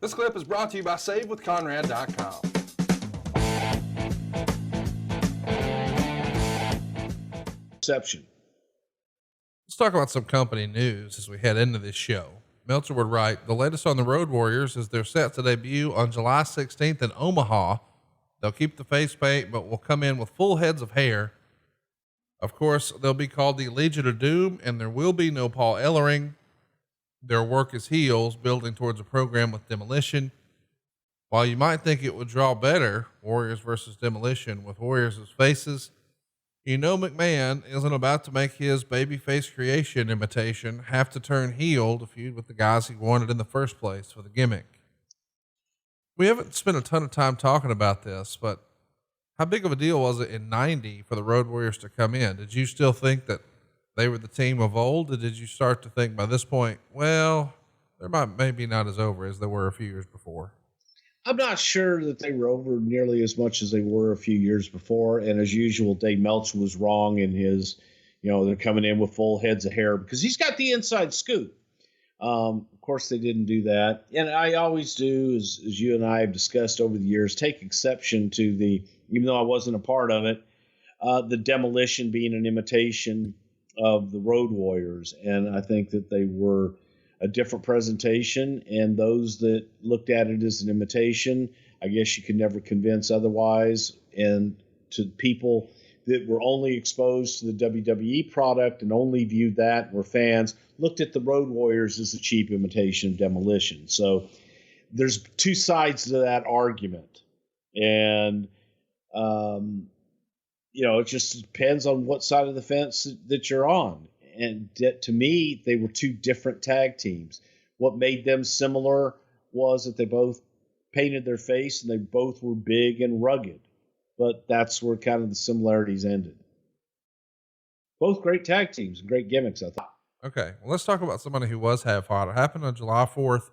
This clip is brought to you by SaveWithConrad.com. Exception. Let's talk about some company news as we head into this show. Meltzer would write, the latest on the Road Warriors is they're set to debut on July 16th in Omaha. They'll keep the face paint, but will come in with full heads of hair. Of course, they'll be called the Legion of Doom, and there will be no Paul Ellering. Their work as heels, building towards a program with Demolition. While you might think it would draw better, Warriors versus Demolition, with Warriors as faces, you know McMahon isn't about to make his babyface creation imitation have to turn heel to feud with the guys he wanted in the first place for the gimmick. We haven't spent a ton of time talking about this, but how big of a deal was it in 90 for the Road Warriors to come in? Did you still think that they were the team of old, or did you start to think by this point, well, they're maybe not as over as they were a few years before? I'm not sure that they were over nearly as much as they were a few years before. And as usual, Dave Meltzer was wrong in his, they're coming in with full heads of hair because he's got the inside scoop. Of course, they didn't do that. And I always do, as you and I have discussed over the years, take exception to even though I wasn't a part of it, the Demolition being an imitation of the Road Warriors. And I think that they were a different presentation, and those that looked at it as an imitation, I guess you could never convince otherwise. And to people that were only exposed to the WWE product and only viewed that, were fans, looked at the Road Warriors as a cheap imitation of Demolition. So there's two sides to that argument. And, it just depends on what side of the fence that you're on. And to me, they were two different tag teams. What made them similar was that they both painted their face and they both were big and rugged. But that's where kind of the similarities ended. Both great tag teams and great gimmicks, I thought. Okay, well, let's talk about somebody who was half hot. It happened on July 4th.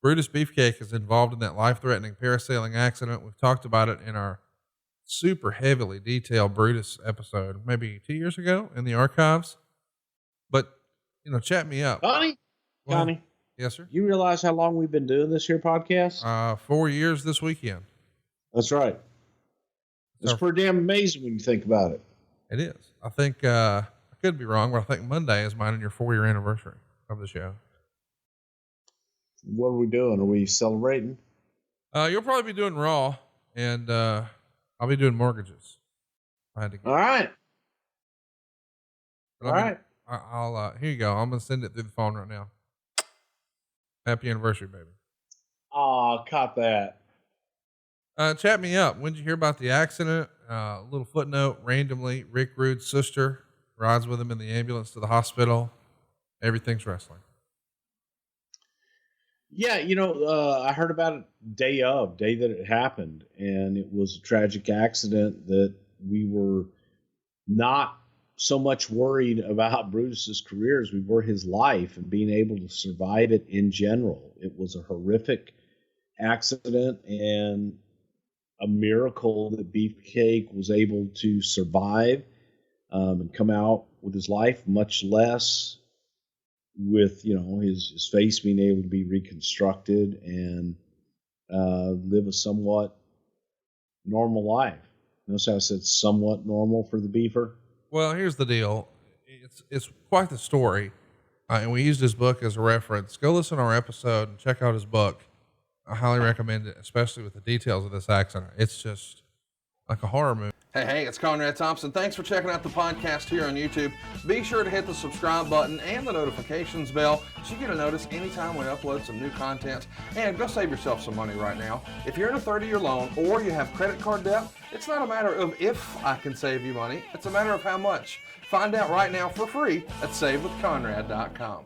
Brutus Beefcake is involved in that life-threatening parasailing accident. We've talked about it in our super heavily detailed Brutus episode, maybe 2 years ago in the archives. But, chat me up. Connie. Yes, sir. You realize how long we've been doing this here podcast? 4 years this weekend. That's right. It's pretty damn amazing when you think about it. It is. I think, I could be wrong, but I think Monday is mine and your 4-year anniversary of the show. What are we doing? Are we celebrating? You'll probably be doing Raw, and I'll be doing mortgages. All right. I'll here you go. I'm going to send it through the phone right now. Happy anniversary, baby. Aw, caught that. Chat me up. When did you hear about the accident? Little footnote, randomly, Rick Rude's sister rides with him in the ambulance to the hospital. Everything's wrestling. Yeah, I heard about it day that it happened, and it was a tragic accident that we were not so much worried about Brutus's career as we were his life and being able to survive it in general. It was a horrific accident and a miracle that Beefcake was able to survive and come out with his life, much less with, his face being able to be reconstructed and live a somewhat normal life. Notice how I said somewhat normal for the beefer? Well, here's the deal. It's quite the story. And we used his book as a reference. Go listen to our episode and check out his book. I highly recommend it, especially with the details of this accident. It's just like a horror movie. Hey, it's Conrad Thompson. Thanks for checking out the podcast here on YouTube. Be sure to hit the subscribe button and the notifications bell so you get a notice anytime we upload some new content. And go save yourself some money right now. If you're in a 30-year loan or you have credit card debt, it's not a matter of if I can save you money. It's a matter of how much. Find out right now for free at SaveWithConrad.com.